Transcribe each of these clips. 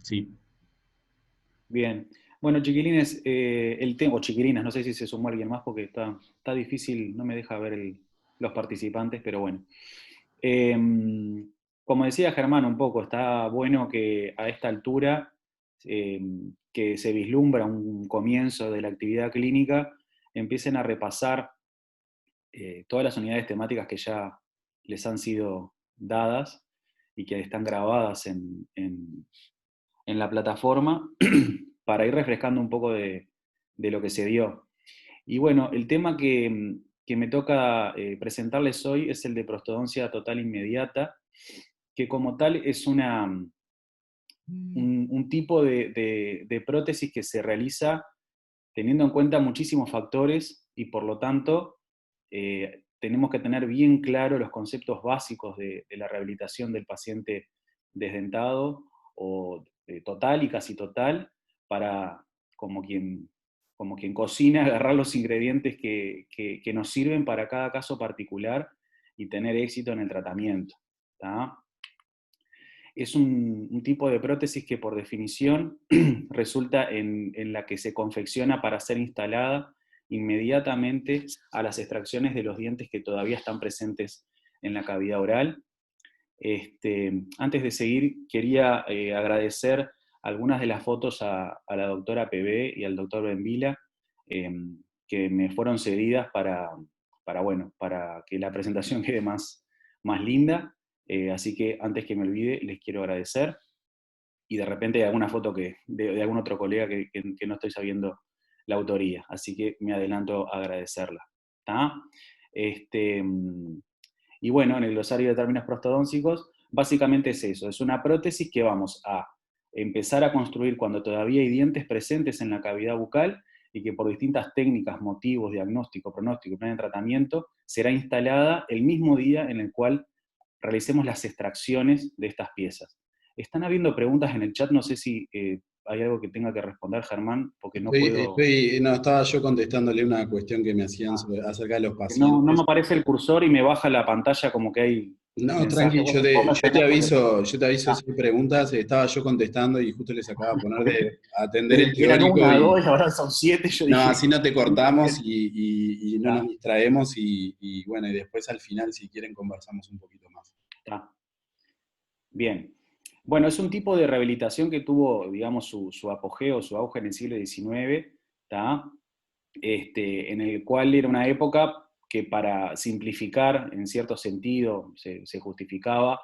Sí. Bien. Bueno, chiquilines, o chiquilinas, no sé si se sumó alguien más porque está difícil, no me deja ver los participantes, pero bueno. Eh, Como decía Germán un poco, está bueno que a esta altura, eh, que se vislumbra un comienzo de la actividad clínica, empiecen a repasar todas las unidades temáticas que ya les han sido dadas y que están grabadas en la plataforma para ir refrescando un poco de lo que se dio. Y bueno, el tema que me toca presentarles hoy es el de prostodoncia total inmediata, que como tal es un tipo de prótesis que se realiza teniendo en cuenta muchísimos factores y por lo tanto tenemos que tener bien claro los conceptos básicos de la rehabilitación del paciente desdentado o total y casi total para, como quien, como quien cocina, agarrar los ingredientes que nos sirven para cada caso particular y tener éxito en el tratamiento. ¿Tá? Es un tipo de prótesis que por definición resulta en la que se confecciona para ser instalada inmediatamente a las extracciones de los dientes que todavía están presentes en la cavidad oral. Antes de seguir, quería agradecer algunas de las fotos a la doctora PB y al doctor Benvila, eh, que me fueron cedidas bueno, para que la presentación quede más linda. Así que antes que me olvide, les quiero agradecer. Y de repente hay alguna foto de algún otro colega que no estoy sabiendo la autoría. Así que me adelanto a agradecerla. ¿Tá? Este, y bueno, en el glosario de términos prostodóncicos, básicamente es eso. Es una prótesis que vamos a empezar a construir cuando todavía hay dientes presentes en la cavidad bucal y que por distintas técnicas, motivos, diagnóstico, pronóstico y plan de tratamiento, será instalada el mismo día en el cual realicemos las extracciones de estas piezas. Están habiendo preguntas en el chat, no sé si hay algo que tenga que responder, Germán, porque no puedo... No, estaba yo contestándole una cuestión que me hacían acerca de los No me pacientes. aparece el cursor y me baja la pantalla como que hay No, mensajes. tranqui, Bueno, vos me frenás porque... yo te aviso Ah, si hay preguntas, estaba yo contestando y justo les acaba de poner de atender el creí que eran teórico una, y dos, y ahora son siete, yo no, dije... así no te cortamos y no nos Está, distraemos y bueno, y después al final si quieren conversamos un poquito más. está. Bien. Bueno, es un tipo de rehabilitación que tuvo, digamos, su apogeo, su auge en el siglo XIX, ¿tá? En el cual era una época que para simplificar, en cierto sentido, se justificaba,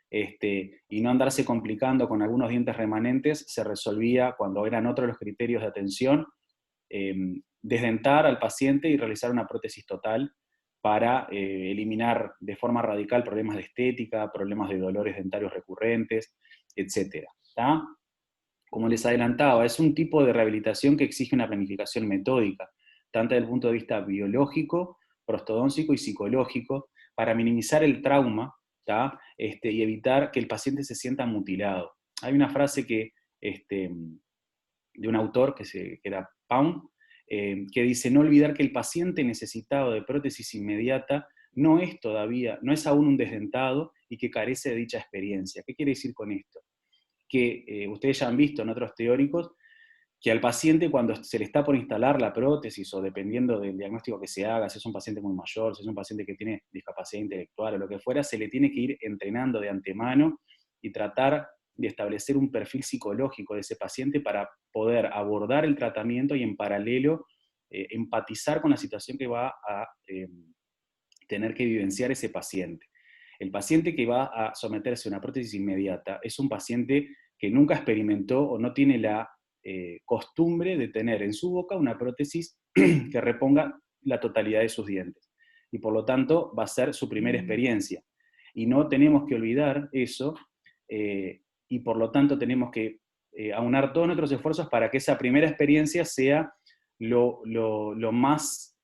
y no andarse complicando con algunos dientes remanentes, se resolvía cuando eran otros los criterios de atención, desdentar al paciente y realizar una prótesis total para eliminar de forma radical problemas de estética, problemas de dolores dentarios recurrentes, etc. ¿Tá? Como les adelantaba, es un tipo de rehabilitación que exige una planificación metódica, tanto desde el punto de vista biológico, prostodóncico y psicológico, para minimizar el trauma, y evitar que el paciente se sienta mutilado. Hay una frase de un autor que era Pound, que dice: no olvidar que el paciente necesitado de prótesis inmediata no es aún un desdentado y que carece de dicha experiencia. ¿Qué quiere decir con esto? Que ustedes ya han visto en otros teóricos que al paciente cuando se le está por instalar la prótesis o dependiendo del diagnóstico que se haga, si es un paciente muy mayor, si es un paciente que tiene discapacidad intelectual o lo que fuera, se le tiene que ir entrenando de antemano y tratar de establecer un perfil psicológico de ese paciente para poder abordar el tratamiento y en paralelo empatizar con la situación que va a tener que vivenciar ese paciente. El paciente que va a someterse a una prótesis inmediata es un paciente que nunca experimentó o no tiene la costumbre de tener en su boca una prótesis que reponga la totalidad de sus dientes. Y por lo tanto va a ser su primera experiencia. Y no tenemos que olvidar eso, y por lo tanto tenemos que aunar todos nuestros esfuerzos para que esa primera experiencia sea lo más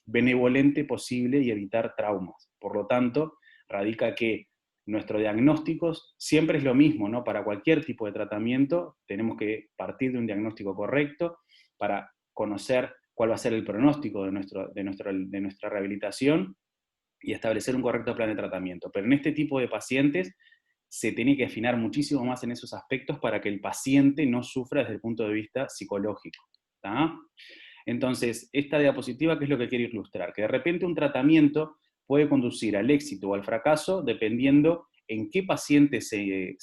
benevolente posible y evitar traumas. Por lo tanto, radica que nuestro diagnóstico siempre es lo mismo, ¿no? Para cualquier tipo de tratamiento tenemos que partir de un diagnóstico correcto para conocer cuál va a ser el pronóstico de nuestra rehabilitación y establecer un correcto plan de tratamiento. Pero en este tipo de pacientes se tiene que afinar muchísimo más en esos aspectos para que el paciente no sufra desde el punto de vista psicológico. ¿Tá? Entonces, esta diapositiva, ¿qué es lo que quiero ilustrar? Que de repente un tratamiento puede conducir al éxito o al fracaso dependiendo en qué paciente se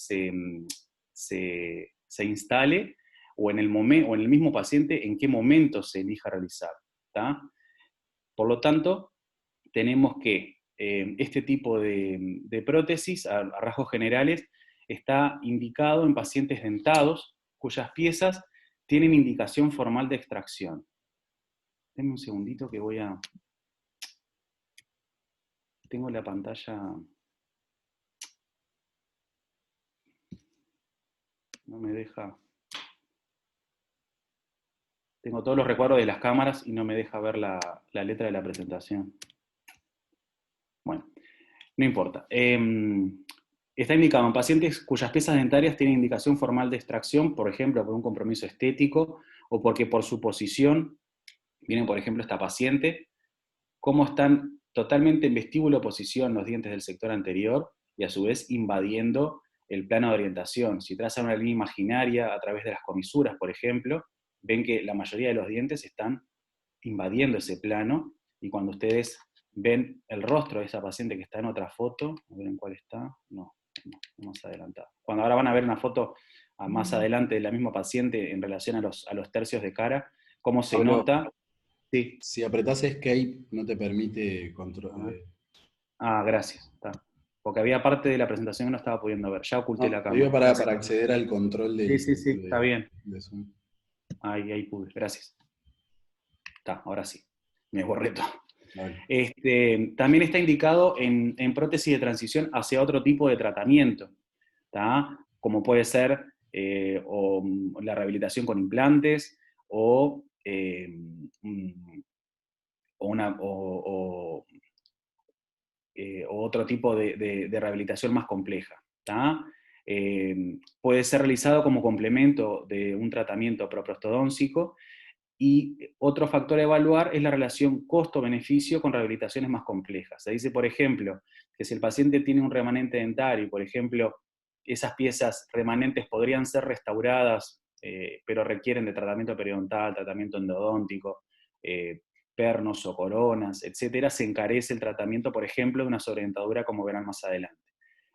instale, o en el mismo paciente en qué momento se elija realizar. ¿Tá? Por lo tanto, tenemos que este tipo de prótesis, a rasgos generales, está indicado en pacientes dentados cuyas piezas tienen indicación formal de extracción. Denme un segundito que voy a... Tengo la pantalla... No me deja... Tengo todos los recuerdos de las cámaras y no me deja ver la letra de la presentación. Bueno, no importa. Está indicado en pacientes cuyas piezas dentarias tienen indicación formal de extracción, por ejemplo, por un compromiso estético, o porque por su posición, miren por ejemplo esta paciente, cómo están totalmente en vestíbulo posición los dientes del sector anterior, y a su vez invadiendo el plano de orientación. Si trazan una línea imaginaria a través de las comisuras, por ejemplo, ven que la mayoría de los dientes están invadiendo ese plano, y cuando ustedes ven el rostro de esa paciente que está en otra foto, a ver en cuál está, no, más adelantado. Cuando ahora van a ver una foto más adelante de la misma paciente en relación a los tercios de cara, cómo se Pablo, nota. Sí. si apretás Escape no te permite control. Gracias. Está. Porque había parte de la presentación que no estaba pudiendo ver. Ya oculté No, la te digo cámara. para Gracias. acceder al control Sí, sí, sí, está bien. de Zoom. Ahí pude. Gracias. Está, ahora sí. Me borré todo. Vale. También está indicado en prótesis de transición hacia otro tipo de tratamiento, ¿tá? Como puede ser o la rehabilitación con implantes, o, o otro tipo de rehabilitación más compleja. ¿Tá? Puede ser realizado como complemento de un tratamiento proprostodóncico. Y otro factor a evaluar es la relación costo-beneficio con rehabilitaciones más complejas. Se dice, por ejemplo, que si el paciente tiene un remanente dentario, y por ejemplo, esas piezas remanentes podrían ser restauradas, pero requieren de tratamiento periodontal, tratamiento endodóntico, pernos o coronas, etcétera, se encarece el tratamiento, por ejemplo, de una sobredentadura, como verán más adelante.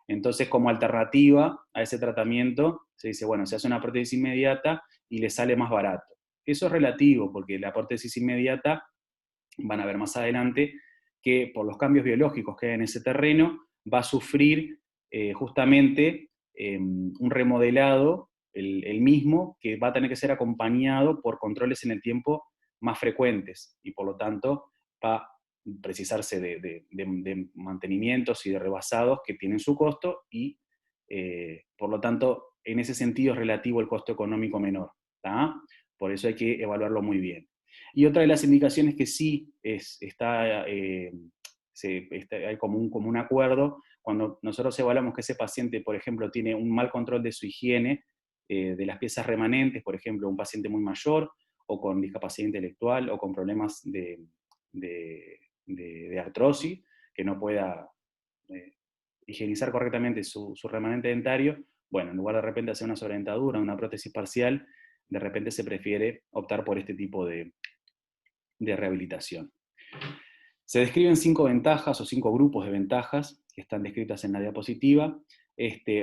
Entonces, como alternativa a ese tratamiento, se dice, bueno, se hace una prótesis inmediata y le sale más barato. Eso es relativo, porque la prótesis inmediata, van a ver más adelante, que por los cambios biológicos que hay en ese terreno, va a sufrir justamente un remodelado, el mismo, que va a tener que ser acompañado por controles en el tiempo más frecuentes, y por lo tanto va a precisarse de mantenimientos y de rebasados que tienen su costo, y por lo tanto, en ese sentido es relativo el costo económico menor. ¿Tá? Por eso hay que evaluarlo muy bien. Y otra de las indicaciones que sí hay como un acuerdo, cuando nosotros evaluamos que ese paciente, por ejemplo, tiene un mal control de su higiene, de las piezas remanentes, por ejemplo, un paciente muy mayor, o con discapacidad intelectual, o con problemas de artrosis, que no pueda higienizar correctamente su remanente dentario, bueno, en lugar de repente hacer una sobredentadura, una prótesis parcial, de repente se prefiere optar por este tipo de rehabilitación. Se describen 5 ventajas o 5 grupos de ventajas que están descritas en la diapositiva.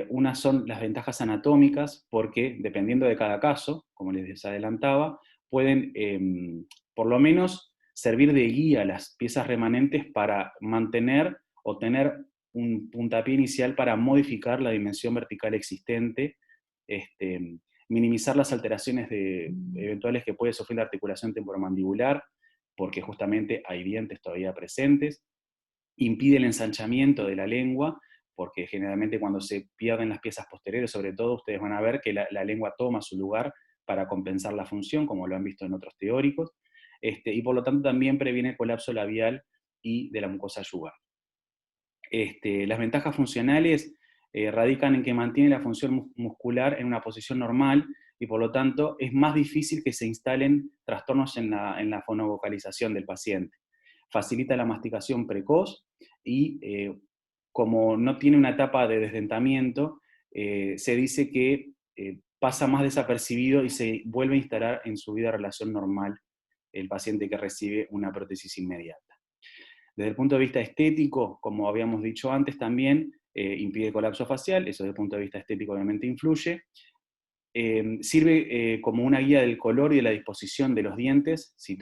Unas son las ventajas anatómicas, porque dependiendo de cada caso, como les adelantaba, pueden por lo menos servir de guía a las piezas remanentes para mantener o tener un puntapié inicial para modificar la dimensión vertical existente, minimizar las alteraciones eventuales que puede sufrir la articulación temporomandibular, porque justamente hay dientes todavía presentes, impide el ensanchamiento de la lengua, porque generalmente cuando se pierden las piezas posteriores, sobre todo, ustedes van a ver que la lengua toma su lugar para compensar la función, como lo han visto en otros teóricos, y por lo tanto también previene el colapso labial y de la mucosa yugal. Las ventajas funcionales radican en que mantiene la función muscular en una posición normal, y por lo tanto es más difícil que se instalen trastornos en la fonovocalización del paciente. Facilita la masticación precoz, y como no tiene una etapa de desdentamiento, se dice que pasa más desapercibido y se vuelve a instalar en su vida relación normal el paciente que recibe una prótesis inmediata. Desde el punto de vista estético, como habíamos dicho antes también, impide colapso facial, eso desde el punto de vista estético obviamente influye. Sirve como una guía del color y de la disposición de los dientes, si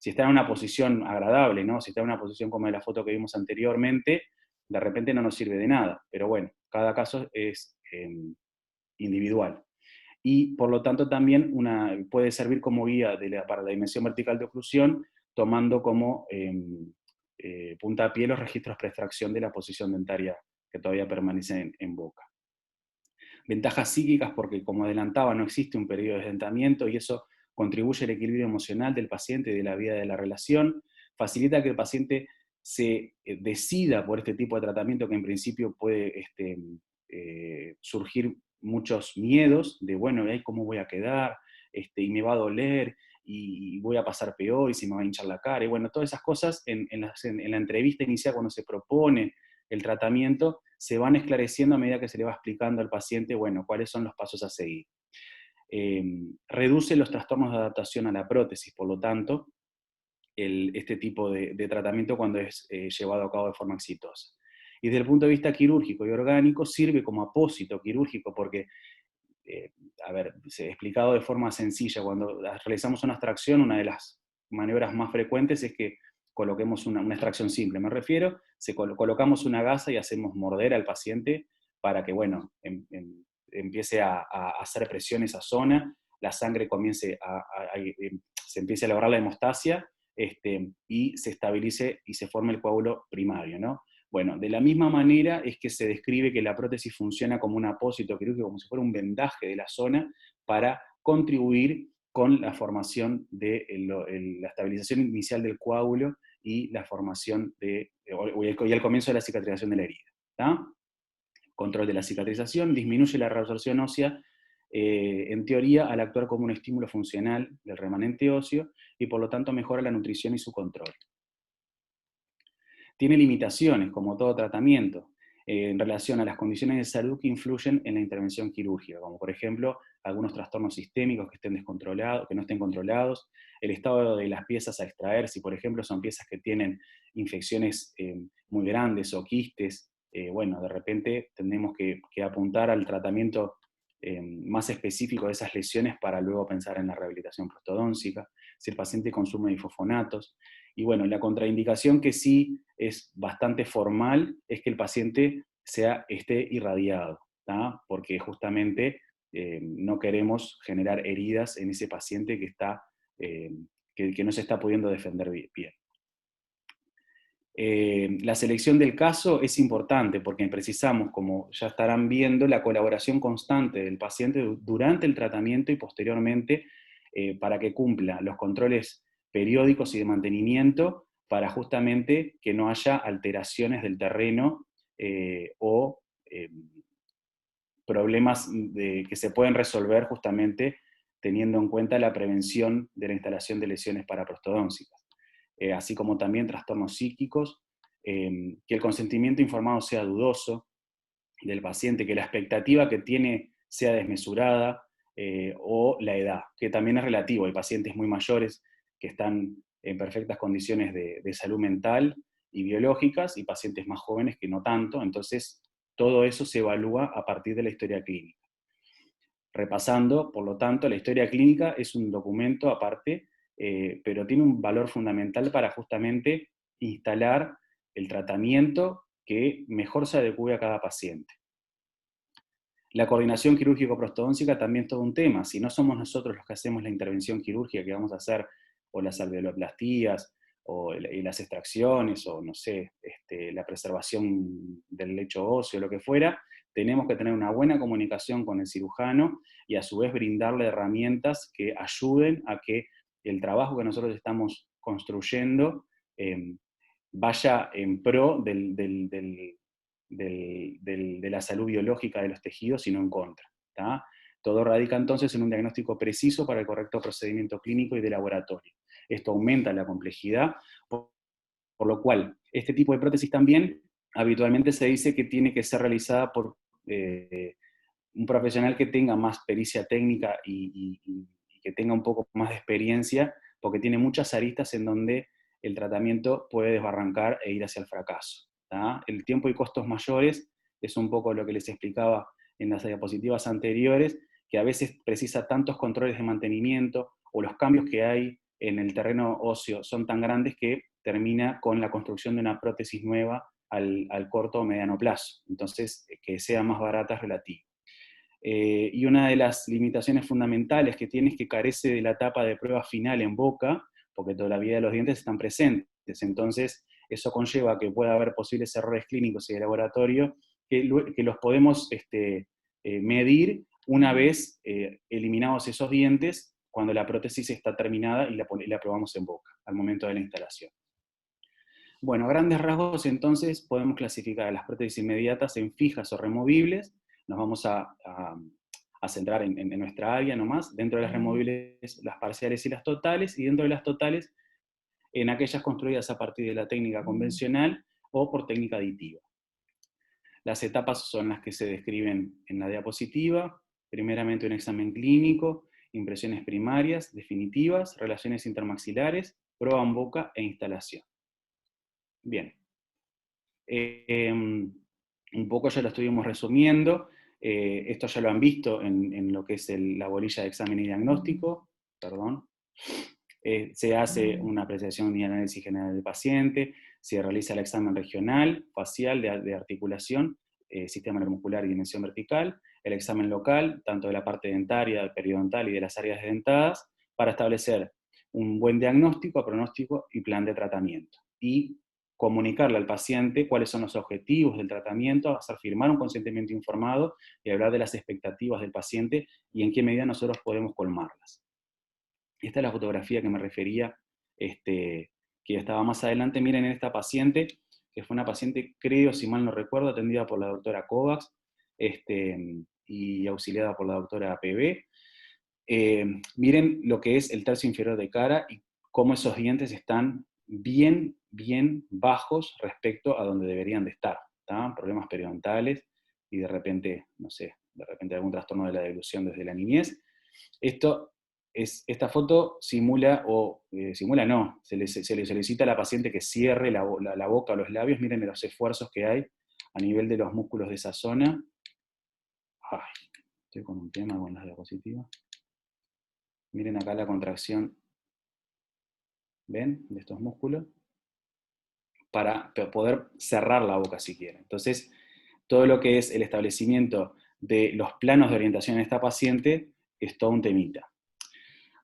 está en una posición agradable, ¿no? Si está en una posición como de la foto que vimos anteriormente, de repente no nos sirve de nada, pero bueno, cada caso es individual. Y por lo tanto también puede servir como guía para la dimensión vertical de oclusión, tomando como puntapié los registros pre-extracción de la posición dentaria que todavía permanece en boca. Ventajas psíquicas porque, como adelantaba, no existe un periodo de desdentamiento y eso contribuye al equilibrio emocional del paciente y de la vida de la relación, facilita que el paciente se decida por este tipo de tratamiento que en principio puede surgir muchos miedos de, bueno, ¿cómo voy a quedar? Y me va a doler, y voy a pasar peor, y se me va a hinchar la cara, y bueno, todas esas cosas en la entrevista inicial cuando se propone el tratamiento, se van esclareciendo a medida que se le va explicando al paciente, bueno, cuáles son los pasos a seguir. Reduce los trastornos de adaptación a la prótesis, por lo tanto, este tipo de tratamiento cuando es llevado a cabo de forma exitosa. Y desde el punto de vista quirúrgico y orgánico, sirve como apósito quirúrgico porque, explicado de forma sencilla, cuando realizamos una extracción, una de las maniobras más frecuentes es que coloquemos una extracción simple, me refiero, colocamos una gasa y hacemos morder al paciente para que, bueno, empiece a hacer presión esa zona, la sangre se empiece a lograr la hemostasia, y se estabilice y se forme el coágulo primario, ¿no? Bueno, de la misma manera es que se describe que la prótesis funciona como un apósito quirúrgico, como si fuera un vendaje de la zona, para contribuir con la formación de la estabilización inicial del coágulo y la formación y el comienzo de la cicatrización de la herida. ¿Tá? Control de la cicatrización, disminuye la reabsorción ósea, en teoría, al actuar como un estímulo funcional del remanente óseo, y por lo tanto mejora la nutrición y su control. Tiene limitaciones, como todo tratamiento, en relación a las condiciones de salud que influyen en la intervención quirúrgica, como por ejemplo algunos trastornos sistémicos que estén descontrolados, que no estén controlados, el estado de las piezas a extraer, si por ejemplo son piezas que tienen infecciones muy grandes o quistes, bueno, de repente tendremos que apuntar al tratamiento más específico de esas lesiones para luego pensar en la rehabilitación prostodóntica, si el paciente consume difosfonatos. Y bueno, la contraindicación que sí es bastante formal es que el paciente esté irradiado, ¿tá? Porque justamente no queremos generar heridas en ese paciente que no se está pudiendo defender bien. La selección del caso es importante porque precisamos, como ya estarán viendo, la colaboración constante del paciente durante el tratamiento y posteriormente para que cumpla los controles periódicos y de mantenimiento para justamente que no haya alteraciones del terreno o problemas que se pueden resolver justamente teniendo en cuenta la prevención de la instalación de lesiones paraprostodóncicas. Así como también trastornos psíquicos, que el consentimiento informado sea dudoso del paciente, que la expectativa que tiene sea desmesurada, o la edad, que también es relativo. Hay pacientes muy mayores que están en perfectas condiciones de salud mental y biológicas, y pacientes más jóvenes que no tanto, entonces todo eso se evalúa a partir de la historia clínica. Repasando, por lo tanto, la historia clínica es un documento aparte, pero tiene un valor fundamental para justamente instalar el tratamiento que mejor se adecue a cada paciente. La coordinación quirúrgico-prostodóntica también es todo un tema. Si no somos nosotros los que hacemos la intervención quirúrgica que vamos a hacer, o las alveoloplastías, o las extracciones, o no sé, la preservación del lecho óseo, lo que fuera, tenemos que tener una buena comunicación con el cirujano y a su vez brindarle herramientas que ayuden a que el trabajo que nosotros estamos construyendo vaya en pro de la salud biológica de los tejidos y no en contra. ¿Tá? Todo radica entonces en un diagnóstico preciso para el correcto procedimiento clínico y de laboratorio. Esto aumenta la complejidad, por lo cual este tipo de prótesis también habitualmente se dice que tiene que ser realizada por un profesional que tenga más pericia técnica y que tenga un poco más de experiencia, porque tiene muchas aristas en donde el tratamiento puede desbarrancar e ir hacia el fracaso. ¿tá? El tiempo y costos mayores es un poco lo que les explicaba en las diapositivas anteriores, que a veces precisa tantos controles de mantenimiento, o los cambios que hay en el terreno óseo son tan grandes que termina con la construcción de una prótesis nueva al corto o mediano plazo. Entonces, que sea más barata es relativo. Y una de las limitaciones fundamentales que tiene es que carece de la etapa de prueba final en boca, porque todavía los dientes están presentes. Entonces, eso conlleva que pueda haber posibles errores clínicos y de laboratorio que los podemos medir una vez eliminados esos dientes, cuando la prótesis está terminada y la probamos en boca, al momento de la instalación. Bueno, a grandes rasgos, entonces, podemos clasificar a las prótesis inmediatas en fijas o removibles. Nos vamos a centrar en nuestra área nomás. Dentro de las removibles, las parciales y las totales, y dentro de las totales, en aquellas construidas a partir de la técnica convencional o por técnica aditiva. Las etapas son las que se describen en la diapositiva. Primeramente un examen clínico, impresiones primarias, definitivas, relaciones intermaxilares, prueba en boca e instalación. Bien. Un poco ya lo estuvimos resumiendo. Esto ya lo han visto en lo que es la bolilla de examen y diagnóstico. Perdón. Se hace una apreciación y análisis general del paciente, se realiza el examen regional, facial, de articulación, sistema neuromuscular y dimensión vertical, el examen local, tanto de la parte dentaria, periodontal y de las áreas dentadas, para establecer un buen diagnóstico, pronóstico y plan de tratamiento. Y comunicarle al paciente cuáles son los objetivos del tratamiento, hacer firmar un consentimiento informado y hablar de las expectativas del paciente y en qué medida nosotros podemos colmarlas. Esta es la fotografía que me refería, que estaba más adelante. Miren en esta paciente, que fue una paciente, creo, si mal no recuerdo, atendida por la doctora Kovacs, y auxiliada por la doctora PB. Miren lo que es el tercio inferior de cara y cómo esos dientes están bien bajos respecto a donde deberían de estar. ¿tá? Problemas periodontales y de repente, no sé, de repente algún trastorno de la deglución desde la niñez. Esta foto simula, simula no, se le solicita a la paciente que cierre la boca o los labios. Miren los esfuerzos que hay a nivel de los músculos de esa zona. Ay, estoy con un tema con las diapositivas. Miren acá la contracción, ¿ven? De estos músculos, para poder cerrar la boca si quieren. Entonces, todo lo que es el establecimiento de los planos de orientación en esta paciente es todo un temita.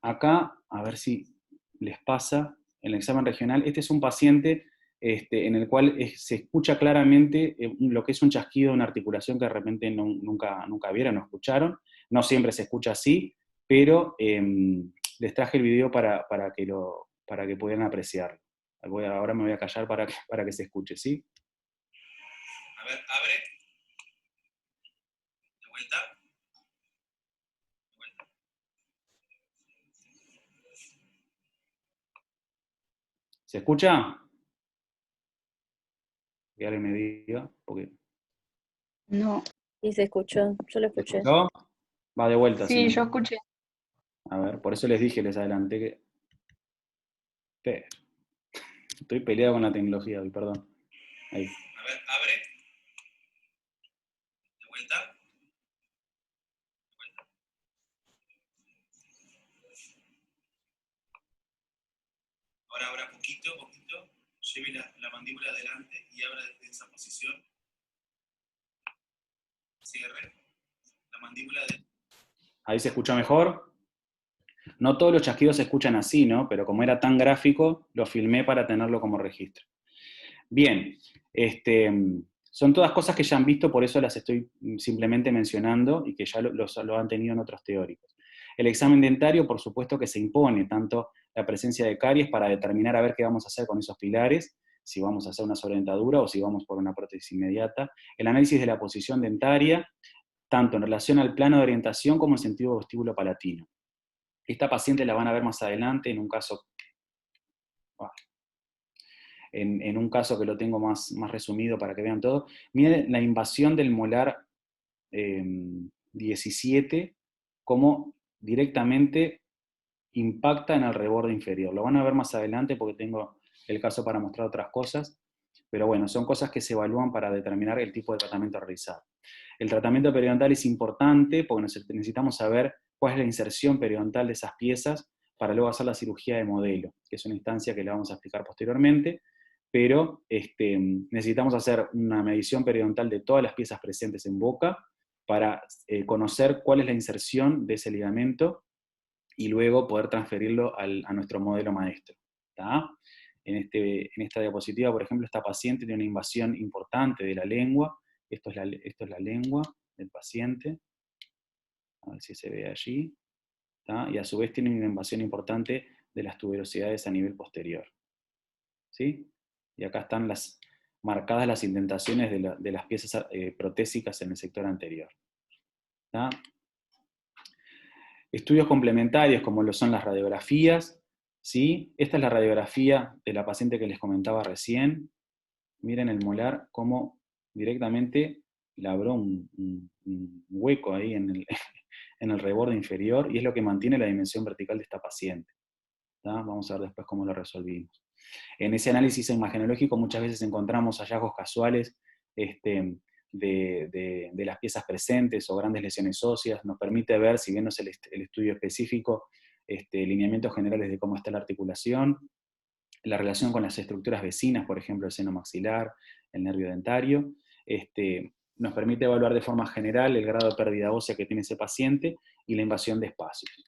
Acá, a ver si les pasa, en el examen regional, este es un paciente en el cual se escucha claramente lo que es un chasquido de una articulación que de repente nunca vieron o escucharon. No siempre se escucha así, pero les traje el video para que pudieran apreciarlo. Ahora me voy a callar para que se escuche, ¿sí? A ver, abre. De vuelta. ¿Se escucha? Que alguien me diga, porque... No. Sí, se escuchó, yo lo escuché. ¿Escuchó? Va de vuelta. Sí, ¿sí? yo escuché. A ver, por eso les dije, les adelanté que... Estoy peleado con la tecnología hoy, perdón. Ahí. A ver, abre. De vuelta. Ahora abra poquito. Lleve la mandíbula adelante y abra desde esa posición. Cierre. La mandíbula de... Ahí se escucha mejor. No todos los chasquidos se escuchan así, ¿no? Pero como era tan gráfico, lo filmé para tenerlo como registro. Bien, son todas cosas que ya han visto, por eso las estoy simplemente mencionando y que ya lo han tenido en otros teóricos. El examen dentario, por supuesto que se impone, tanto la presencia de caries para determinar a ver qué vamos a hacer con esos pilares, si vamos a hacer una sobredentadura o si vamos por una prótesis inmediata. El análisis de la posición dentaria, tanto en relación al plano de orientación como en sentido vestíbulo palatino. Esta paciente la van a ver más adelante en un caso, en un caso que lo tengo más resumido para que vean todo. Miren la invasión del molar 17, cómo directamente impacta en el reborde inferior. Lo van a ver más adelante porque tengo el caso para mostrar otras cosas, pero bueno, son cosas que se evalúan para determinar el tipo de tratamiento a realizar. El tratamiento periodontal es importante porque necesitamos saber cuál es la inserción periodontal de esas piezas para luego hacer la cirugía de modelo, que es una instancia que le vamos a explicar posteriormente, pero necesitamos hacer una medición periodontal de todas las piezas presentes en boca para conocer cuál es la inserción de ese ligamento y luego poder transferirlo a nuestro modelo maestro. ¿Tá? En esta diapositiva, por ejemplo, esta paciente tiene una invasión importante de la lengua. Esto es la lengua del paciente. A ver si se ve allí. ¿Tá? Y a su vez tiene una invasión importante de las tuberosidades a nivel posterior. ¿Sí? Y acá están marcadas las indentaciones de las piezas protésicas en el sector anterior. ¿Tá? Estudios complementarios como lo son las radiografías, ¿sí? Esta es la radiografía de la paciente que les comentaba recién. Miren el molar cómo directamente labró un hueco ahí en el reborde inferior, y es lo que mantiene la dimensión vertical de esta paciente. ¿Tá? Vamos a ver después cómo lo resolvimos. En ese análisis imagenológico muchas veces encontramos hallazgos casuales de las piezas presentes o grandes lesiones óseas. Nos permite ver, si bien no es el estudio específico, lineamientos generales de cómo está la articulación, la relación con las estructuras vecinas, por ejemplo, el seno maxilar, el nervio dentario. Nos permite evaluar de forma general el grado de pérdida ósea que tiene ese paciente y la invasión de espacios.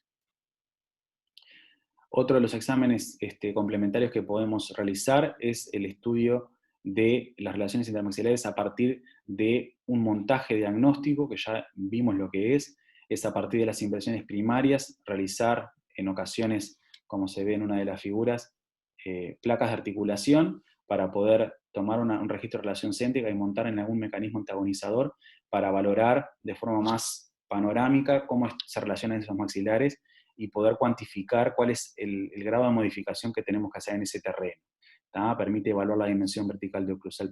Otro de los exámenes complementarios que podemos realizar es el estudio de las relaciones intermaxilares a partir de un montaje diagnóstico, que ya vimos lo que es a partir de las impresiones primarias, realizar en ocasiones, como se ve en una de las figuras, placas de articulación para poder tomar un registro de relación céntrica y montar en algún mecanismo antagonizador para valorar de forma más panorámica cómo se relacionan esos maxilares y poder cuantificar cuál es el grado de modificación que tenemos que hacer en ese terreno. ¿Tá? Permite evaluar la dimensión vertical de oclusal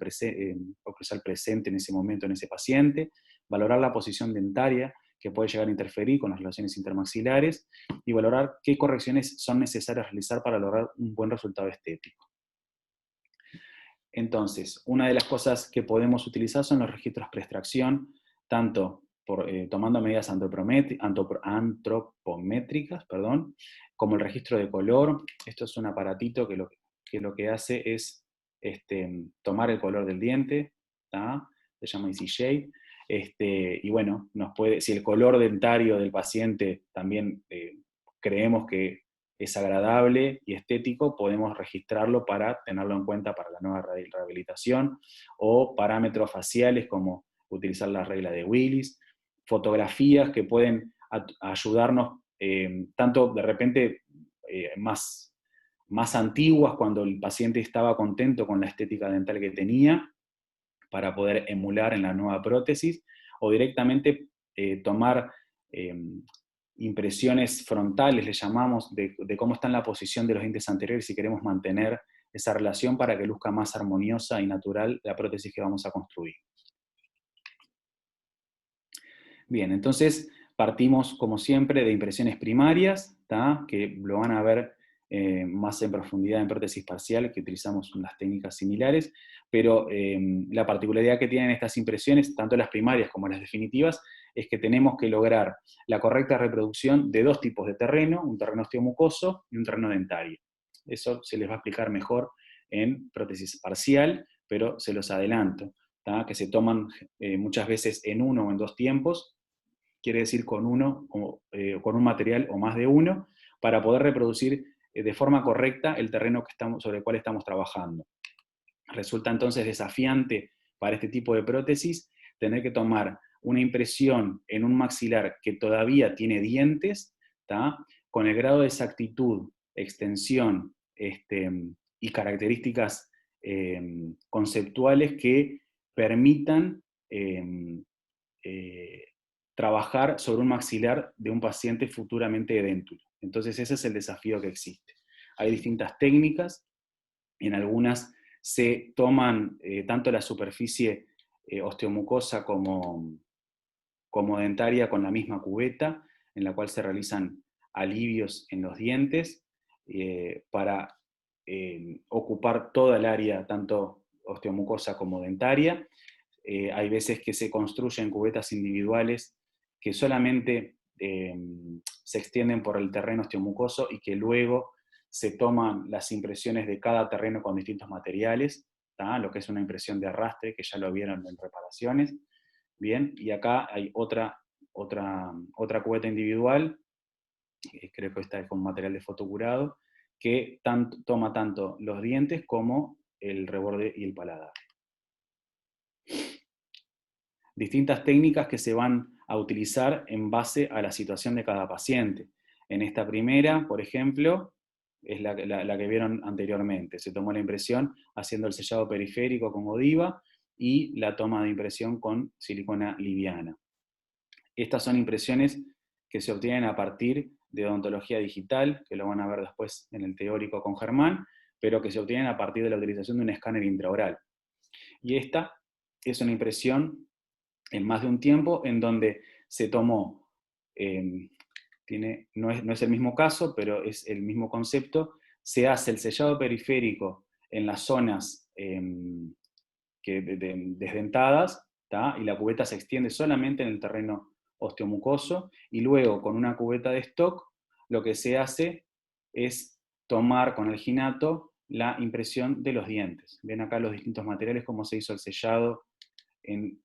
presente en ese momento en ese paciente, valorar la posición dentaria que puede llegar a interferir con las relaciones intermaxilares y valorar qué correcciones son necesarias realizar para lograr un buen resultado estético. Entonces, una de las cosas que podemos utilizar son los registros pre-extracción, tanto tomando medidas antropométricas, como el registro de color. Esto es un aparatito que lo que hace es tomar el color del diente, ¿tá? Se llama Easy Shade. Y bueno, si el color dentario del paciente también creemos que es agradable y estético, podemos registrarlo para tenerlo en cuenta para la nueva rehabilitación, o parámetros faciales como utilizar la regla de Willis, fotografías que pueden ayudarnos, tanto de repente más antiguas, cuando el paciente estaba contento con la estética dental que tenía, para poder emular en la nueva prótesis, o directamente tomar impresiones frontales, le llamamos, de cómo está en la posición de los dientes anteriores si queremos mantener esa relación para que luzca más armoniosa y natural la prótesis que vamos a construir. Bien, entonces partimos como siempre de impresiones primarias, ¿tá? Que lo van a ver más en profundidad en prótesis parcial, que utilizamos unas técnicas similares, pero la particularidad que tienen estas impresiones, tanto las primarias como las definitivas, es que tenemos que lograr la correcta reproducción de dos tipos de terreno, un terreno osteomucoso y un terreno dentario. Eso se les va a explicar mejor en prótesis parcial, pero se los adelanto, ¿tá? Que se toman muchas veces en uno o en dos tiempos, quiere decir con uno o con un material o más de uno, para poder reproducir de forma correcta el terreno sobre el cual estamos trabajando. Resulta entonces desafiante para este tipo de prótesis tener que tomar una impresión en un maxilar que todavía tiene dientes, ¿tá? Con el grado de exactitud, extensión y características conceptuales que permitan trabajar sobre un maxilar de un paciente futuramente edéntulo. Entonces ese es el desafío que existe. Hay distintas técnicas, en algunas se toman tanto la superficie osteomucosa como comodentaria con la misma cubeta, en la cual se realizan alivios en los dientes para ocupar toda el área, tanto osteomucosa como dentaria. Hay veces que se construyen cubetas individuales que solamente se extienden por el terreno osteomucoso y que luego se toman las impresiones de cada terreno con distintos materiales, lo que es una impresión de arrastre, que ya lo vieron en reparaciones. Bien, y acá hay otra cubeta individual, creo que esta es con material de fotocurado, que toma tanto los dientes como el reborde y el paladar. Distintas técnicas que se van a utilizar en base a la situación de cada paciente. En esta primera, por ejemplo, es la que vieron anteriormente. Se tomó la impresión haciendo el sellado periférico con Godiva y la toma de impresión con silicona liviana. Estas son impresiones que se obtienen a partir de odontología digital, que lo van a ver después en el teórico con Germán, pero que se obtienen a partir de la utilización de un escáner intraoral. Y esta es una impresión en más de un tiempo en donde se tomó, no es el mismo caso, pero es el mismo concepto, se hace el sellado periférico en las zonas desdentadas, y la cubeta se extiende solamente en el terreno osteomucoso, y luego con una cubeta de stock lo que se hace es tomar con alginato la impresión de los dientes. Ven acá los distintos materiales, cómo se hizo el sellado en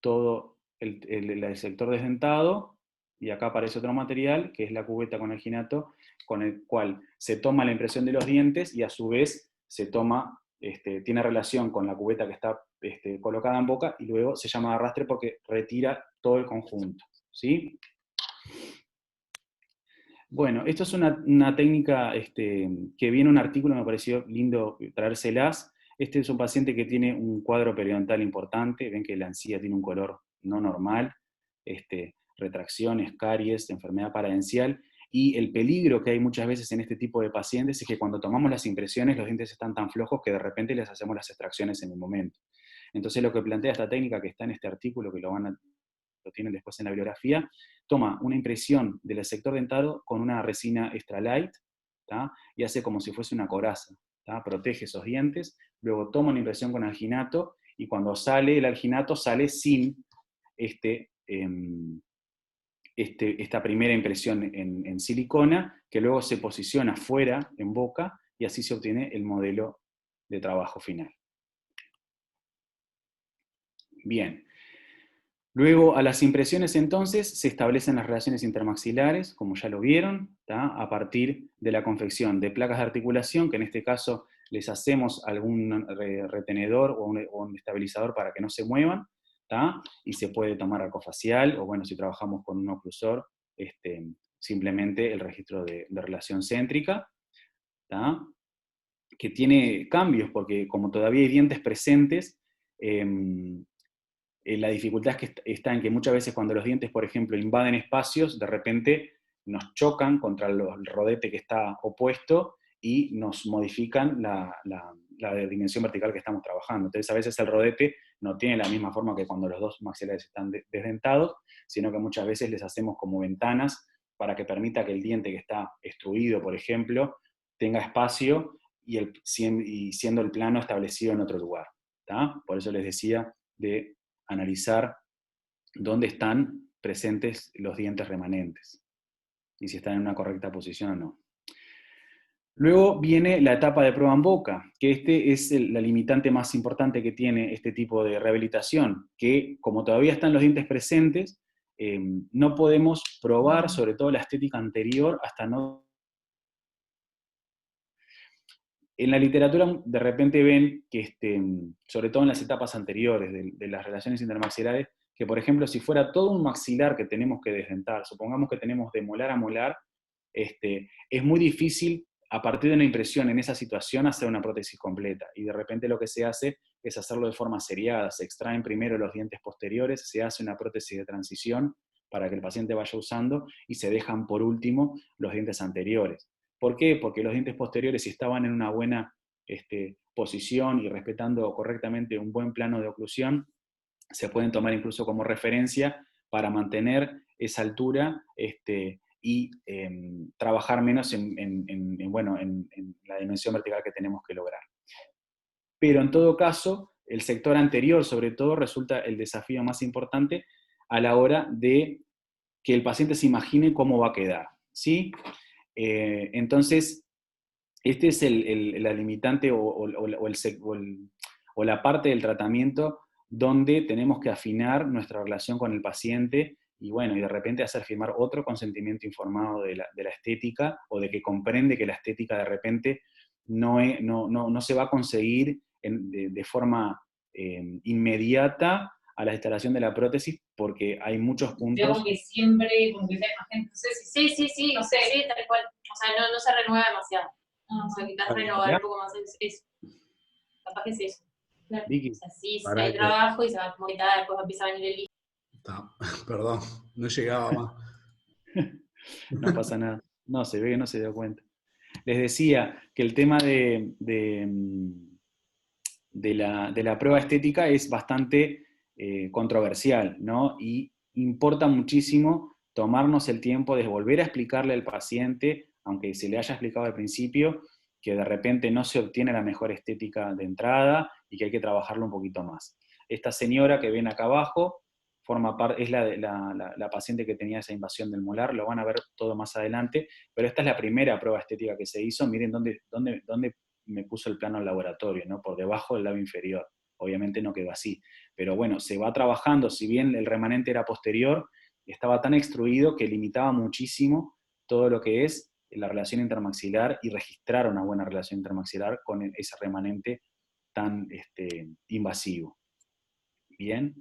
todo el sector desdentado, y acá aparece otro material, que es la cubeta con alginato, con el cual se toma la impresión de los dientes y a su vez se toma, tiene relación con la cubeta que está colocada en boca, y luego se llama arrastre porque retira todo el conjunto, ¿sí? Bueno, esto es una técnica que viene en un artículo, me pareció lindo traérselas. Este es un paciente que tiene un cuadro periodontal importante, ven que la encía tiene un color no normal, retracciones, caries, enfermedad paradencial, y el peligro que hay muchas veces en este tipo de pacientes es que cuando tomamos las impresiones los dientes están tan flojos que de repente les hacemos las extracciones en el momento. Entonces lo que plantea esta técnica que está en este artículo, que lo tienen después en la bibliografía, toma una impresión del sector dentado con una resina extra light, y hace como si fuese una coraza, protege esos dientes, luego toma una impresión con alginato, y cuando sale el alginato sale sin esta primera impresión en silicona, que luego se posiciona fuera, en boca, y así se obtiene el modelo de trabajo final. Bien. Luego, a las impresiones entonces, se establecen las relaciones intermaxilares, como ya lo vieron, a partir de la confección de placas de articulación, que en este caso les hacemos algún retenedor o un estabilizador para que no se muevan, y se puede tomar arcofacial, o bueno, si trabajamos con un oclusor, simplemente el registro de relación céntrica, que tiene cambios, porque como todavía hay dientes presentes, la dificultad es que está en que muchas veces cuando los dientes, por ejemplo, invaden espacios, de repente nos chocan contra el rodete que está opuesto y nos modifican la dimensión vertical que estamos trabajando. Entonces a veces el rodete no tiene la misma forma que cuando los dos maxilares están desdentados, sino que muchas veces les hacemos como ventanas para que permita que el diente que está extruido, por ejemplo, tenga espacio y siendo el plano establecido en otro lugar. Por eso les decía de analizar dónde están presentes los dientes remanentes y si están en una correcta posición o no. Luego viene la etapa de prueba en boca, que es la limitante más importante que tiene este tipo de rehabilitación, que como todavía están los dientes presentes, no podemos probar sobre todo la estética anterior hasta no... En la literatura de repente ven que, sobre todo en las etapas anteriores de las relaciones intermaxilares, que por ejemplo si fuera todo un maxilar que tenemos que desdentar, supongamos que tenemos de molar a molar, es muy difícil a partir de una impresión en esa situación hacer una prótesis completa, y de repente lo que se hace es hacerlo de forma seriada, se extraen primero los dientes posteriores, se hace una prótesis de transición para que el paciente vaya usando, y se dejan por último los dientes anteriores. ¿Por qué? Porque los dientes posteriores, si estaban en una buena posición y respetando correctamente un buen plano de oclusión, se pueden tomar incluso como referencia para mantener esa altura y trabajar menos en la dimensión vertical que tenemos que lograr. Pero en todo caso, el sector anterior, sobre todo, resulta el desafío más importante a la hora de que el paciente se imagine cómo va a quedar, ¿sí? Entonces, este es la limitante o la parte del tratamiento donde tenemos que afinar nuestra relación con el paciente y bueno, y de repente hacer firmar otro consentimiento informado de la estética, o de que comprende que la estética de repente no se va a conseguir de forma inmediata a la instalación de la prótesis, porque hay muchos puntos. Como que siempre, como que hay más gente, no sé si sí, no sé. Sí, tal cual. O sea, no se renueva demasiado. O sea, quizás renovar un poco más es capaz que es eso. Claro. Vicky. O sea, sí, hay trabajo y se va como que después empieza a venir el líquido. Perdón, no llegaba más. No pasa nada. No, se ve que no se dio cuenta. Les decía que el tema de la prueba estética es bastante controversial, ¿no? Y importa muchísimo tomarnos el tiempo de volver a explicarle al paciente, aunque se le haya explicado al principio, que de repente no se obtiene la mejor estética de entrada y que hay que trabajarlo un poquito más. Esta señora que ven acá abajo es la paciente que tenía esa invasión del molar, lo van a ver todo más adelante, pero esta es la primera prueba estética que se hizo. Miren dónde me puso el plano al laboratorio, ¿no? Por debajo del labio inferior. Obviamente no quedó así, pero bueno, se va trabajando. Si bien el remanente era posterior, estaba tan extruido que limitaba muchísimo todo lo que es la relación intermaxilar y registrar una buena relación intermaxilar con ese remanente tan invasivo. Bien.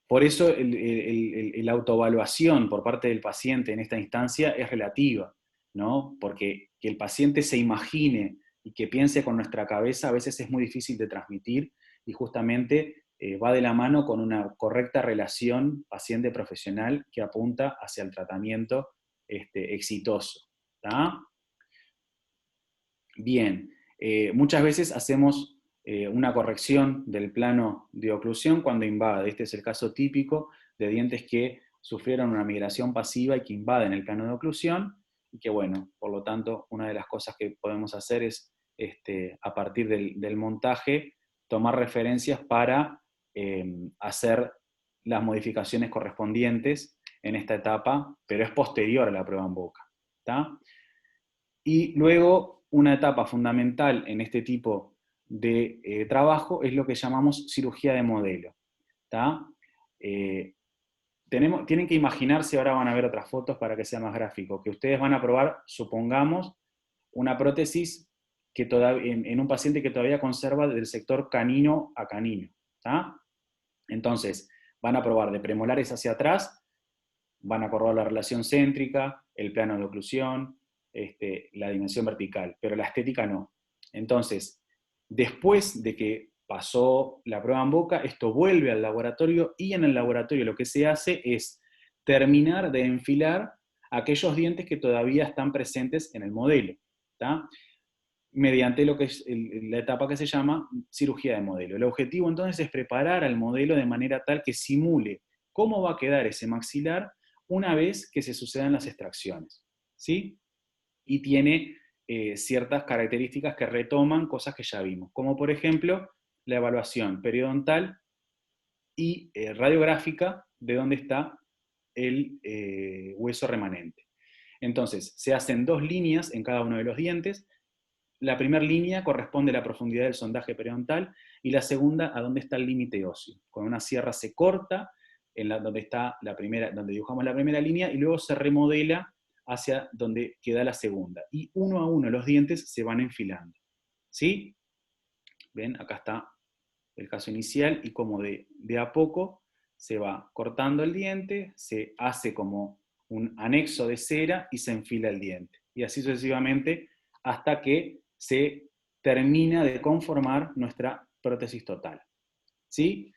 Por eso la autoevaluación por parte del paciente en esta instancia es relativa, ¿no? Porque que el paciente se imagine y que piense con nuestra cabeza a veces es muy difícil de transmitir, y justamente va de la mano con una correcta relación paciente-profesional que apunta hacia el tratamiento exitoso. ¿Tá? Bien, muchas veces hacemos una corrección del plano de oclusión cuando invade. Este es el caso típico de dientes que sufrieron una migración pasiva y que invaden el plano de oclusión, y que bueno, por lo tanto, una de las cosas que podemos hacer es, a partir del montaje, tomar referencias para hacer las modificaciones correspondientes en esta etapa, pero es posterior a la prueba en boca. ¿Tá? Y luego, una etapa fundamental en este tipo de trabajo es lo que llamamos cirugía de modelo. ¿Tá? Tienen que imaginarse, ahora van a ver otras fotos para que sea más gráfico, que ustedes van a probar, supongamos, una prótesis que en un paciente que todavía conserva del sector canino a canino. ¿Tá? Entonces, van a probar de premolares hacia atrás, van a correr la relación céntrica, el plano de oclusión, la dimensión vertical, pero la estética no. Entonces, después de que pasó la prueba en boca, esto vuelve al laboratorio, y en el laboratorio lo que se hace es terminar de enfilar aquellos dientes que todavía están presentes en el modelo, ¿tá? Mediante lo que es la etapa que se llama cirugía de modelo. El objetivo entonces es preparar al modelo de manera tal que simule cómo va a quedar ese maxilar una vez que se sucedan las extracciones, ¿sí? Y tiene ciertas características que retoman cosas que ya vimos, como por ejemplo la evaluación periodontal y radiográfica de dónde está el hueso remanente. Entonces, se hacen 2 líneas en cada uno de los dientes. La primera línea corresponde a la profundidad del sondaje periodontal, y la segunda a dónde está el límite óseo. Con una sierra se corta donde dibujamos la primera línea, y luego se remodela hacia donde queda la segunda. Y uno a uno los dientes se van enfilando. ¿Sí? ¿Ven? Acá está el caso inicial, y como de a poco se va cortando el diente, se hace como un anexo de cera y se enfila el diente. Y así sucesivamente hasta que se termina de conformar nuestra prótesis total. ¿Sí?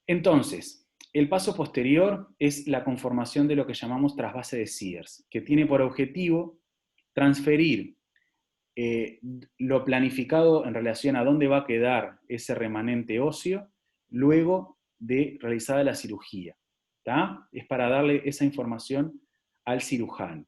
Entonces, el paso posterior es la conformación de lo que llamamos trasvase de Sears, que tiene por objetivo transferir lo planificado en relación a dónde va a quedar ese remanente óseo, luego de realizada la cirugía. ¿Tá? Es para darle esa información al cirujano.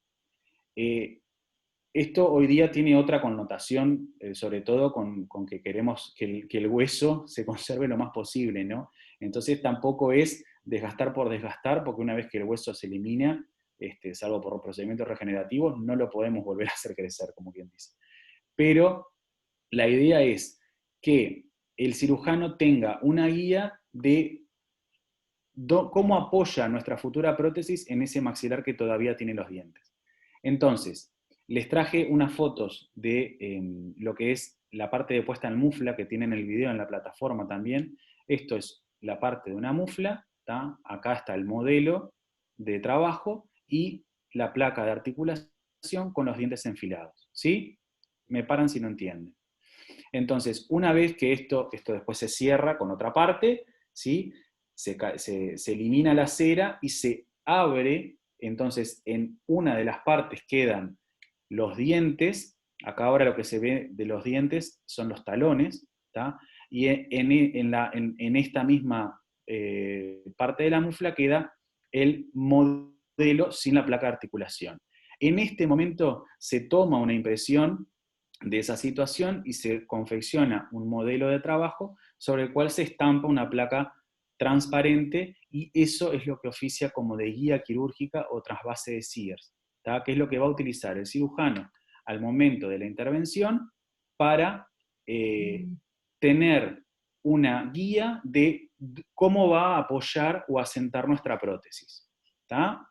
Esto hoy día tiene otra connotación, sobre todo con que queremos que el hueso se conserve lo más posible, ¿no? Entonces tampoco es desgastar por desgastar, porque una vez que el hueso se elimina, salvo por procedimientos regenerativos, no lo podemos volver a hacer crecer, como quien dice. Pero la idea es que el cirujano tenga una guía de cómo apoya nuestra futura prótesis en ese maxilar que todavía tiene los dientes. Entonces, les traje unas fotos de lo que es la parte de puesta en mufla que tienen el video en la plataforma también. Esto es la parte de una mufla, ¿tá? Acá está el modelo de trabajo y la placa de articulación con los dientes enfilados, ¿sí? Me paran si no entienden. Entonces, una vez que esto después se cierra con otra parte, ¿sí? Se elimina la cera y se abre, entonces en una de las partes quedan los dientes, acá ahora lo que se ve de los dientes son los talones, ¿tá? Y en esta misma parte de la mufla queda el modelo sin la placa de articulación. En este momento se toma una impresión de esa situación y se confecciona un modelo de trabajo sobre el cual se estampa una placa transparente y eso es lo que oficia como de guía quirúrgica o trasvase de Sears, ¿tá? Que es lo que va a utilizar el cirujano al momento de la intervención para tener una guía de cómo va a apoyar o asentar nuestra prótesis, ¿tá?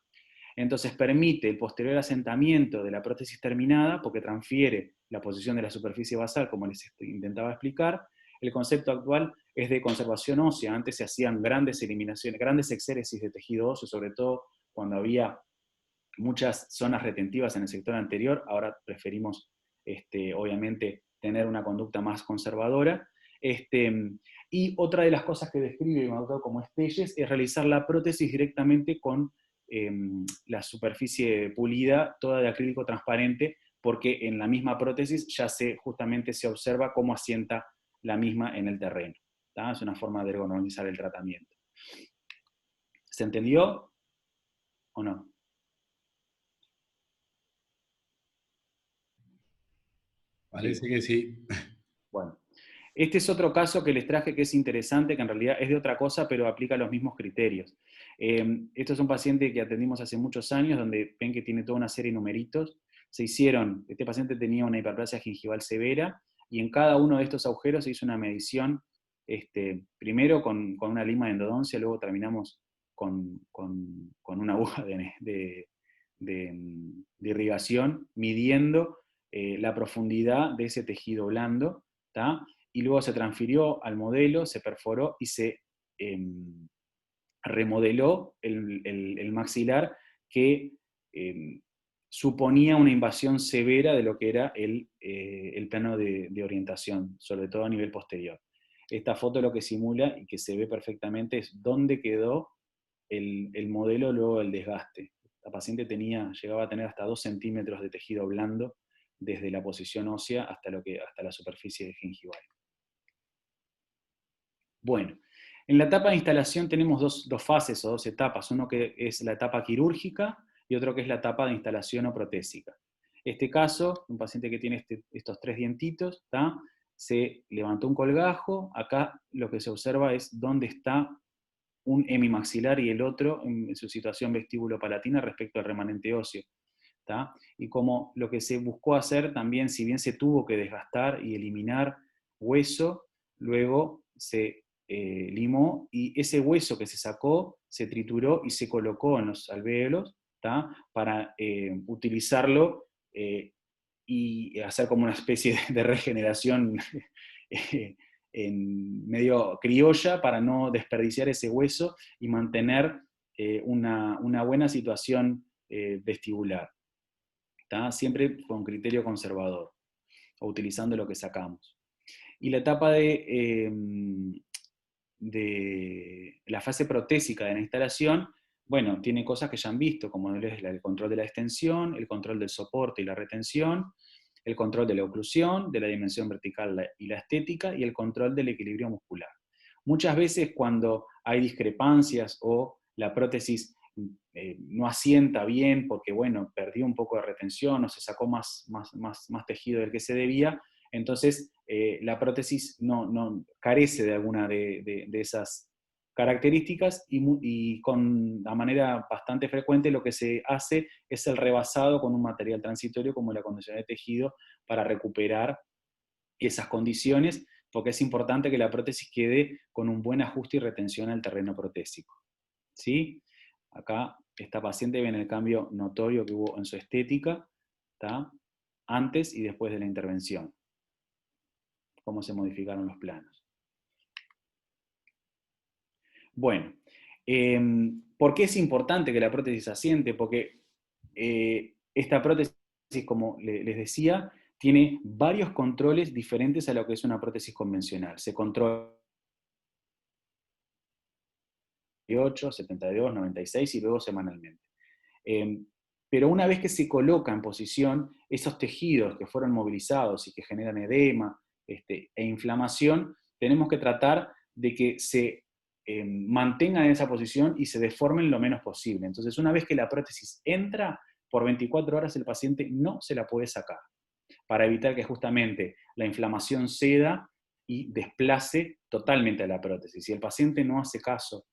Entonces permite el posterior asentamiento de la prótesis terminada porque transfiere la posición de la superficie basal, como les intentaba explicar. El concepto actual es de conservación ósea. Antes se hacían grandes eliminaciones, grandes exéresis de tejido óseo, sobre todo cuando había muchas zonas retentivas en el sector anterior. Ahora preferimos, obviamente, tener una conducta más conservadora. Y otra de las cosas que describe Maudot como Estelles es realizar la prótesis directamente con la superficie pulida, toda de acrílico transparente, porque en la misma prótesis ya justamente se observa cómo asienta la misma en el terreno, ¿tá? Es una forma de ergonomizar el tratamiento. ¿Se entendió o no? Parece que sí. Bueno, este es otro caso que les traje que es interesante, que en realidad es de otra cosa, pero aplica los mismos criterios. Esto es un paciente que atendimos hace muchos años, donde ven que tiene toda una serie de numeritos. Este paciente tenía una hiperplasia gingival severa, y en cada uno de estos agujeros se hizo una medición, primero con una lima de endodoncia, luego terminamos con una aguja de irrigación, midiendo la profundidad de ese tejido blando, ¿tá? Y luego se transfirió al modelo, se perforó y se remodeló el maxilar que suponía una invasión severa de lo que era el plano de orientación, sobre todo a nivel posterior. Esta foto lo que simula y que se ve perfectamente es dónde quedó el modelo luego del desgaste. La paciente llegaba a tener hasta 2 centímetros de tejido blando desde la posición ósea hasta la superficie gingival. Bueno, en la etapa de instalación tenemos dos fases o 2 etapas, uno que es la etapa quirúrgica y otro que es la etapa de instalación o protésica. Este caso, un paciente que tiene estos 3 dientitos, ¿tá? Se levantó un colgajo, acá lo que se observa es dónde está un hemimaxilar y el otro en su situación vestíbulo-palatina respecto al remanente óseo, ¿tá? Y como lo que se buscó hacer también, si bien se tuvo que desgastar y eliminar hueso, luego se limó y ese hueso que se sacó se trituró y se colocó en los alvéolos, ¿tá? Para utilizarlo y hacer como una especie de regeneración en medio criolla para no desperdiciar ese hueso y mantener una buena situación vestibular, ¿tá? Siempre con criterio conservador, o utilizando lo que sacamos. Y la etapa de la fase protésica de la instalación, bueno, tiene cosas que ya han visto, como es el control de la extensión, el control del soporte y la retención, el control de la oclusión, de la dimensión vertical y la estética, y el control del equilibrio muscular. Muchas veces cuando hay discrepancias o la prótesis no asienta bien porque, bueno, perdió un poco de retención o se sacó más tejido del que se debía, entonces la prótesis no carece de alguna de esas características y con la manera bastante frecuente lo que se hace es el rebasado con un material transitorio como el acondicionador de tejido para recuperar esas condiciones, porque es importante que la prótesis quede con un buen ajuste y retención al terreno protésico. ¿Sí? Acá esta paciente viene el cambio notorio que hubo en su estética, ¿tá? Antes y después de la intervención. Cómo se modificaron los planos. Bueno, ¿por qué es importante que la prótesis asiente? Porque esta prótesis, como les decía, tiene varios controles diferentes a lo que es una prótesis convencional. Se controla 78, 72, 96 y luego semanalmente. Pero una vez que se coloca en posición, esos tejidos que fueron movilizados y que generan edema e inflamación, tenemos que tratar de que se mantengan en esa posición y se deformen lo menos posible. Entonces, una vez que la prótesis entra, por 24 horas el paciente no se la puede sacar, para evitar que justamente la inflamación ceda y desplace totalmente a la prótesis. Si el paciente no hace caso,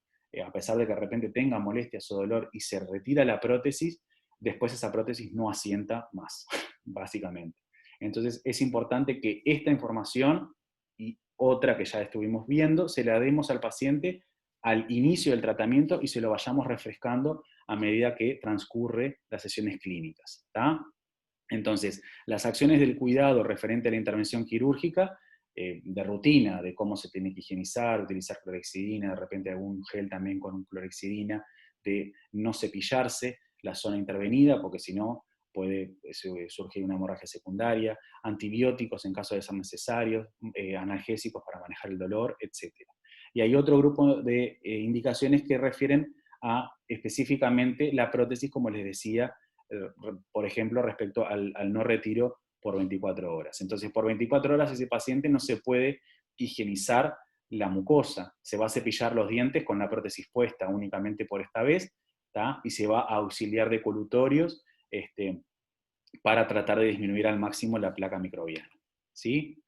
a pesar de que de repente tenga molestias o dolor y se retira la prótesis, después esa prótesis no asienta más, básicamente. Entonces es importante que esta información y otra que ya estuvimos viendo, se la demos al paciente al inicio del tratamiento y se lo vayamos refrescando a medida que transcurre las sesiones clínicas. ¿Tá? Entonces, las acciones del cuidado referente a la intervención quirúrgica, de rutina, de cómo se tiene que higienizar, utilizar clorexidina, de repente algún gel también con clorexidina, de no cepillarse la zona intervenida, porque si no puede surgir una hemorragia secundaria, antibióticos en caso de ser necesarios, analgésicos para manejar el dolor, etc. Y hay otro grupo de indicaciones que refieren a específicamente la prótesis, como les decía, por ejemplo, respecto al no retiro por 24 horas. Entonces, por 24 horas ese paciente no se puede higienizar la mucosa, se va a cepillar los dientes con la prótesis puesta únicamente por esta vez, ¿tá? Y se va a auxiliar de colutorios para tratar de disminuir al máximo la placa microbiana. ¿Sí?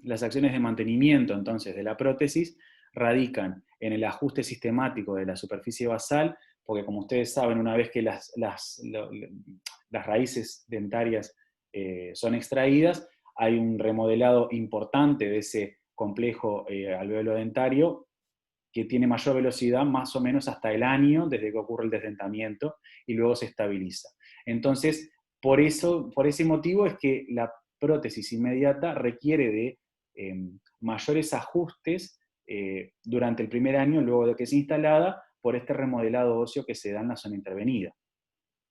Las acciones de mantenimiento, entonces, de la prótesis radican en el ajuste sistemático de la superficie basal, porque como ustedes saben, una vez que las raíces dentarias son extraídas, hay un remodelado importante de ese complejo alveolo dentario que tiene mayor velocidad más o menos hasta el año desde que ocurre el desdentamiento y luego se estabiliza. Entonces, por ese motivo es que la prótesis inmediata requiere de mayores ajustes durante el primer año luego de que es instalada por este remodelado óseo que se da en la zona intervenida,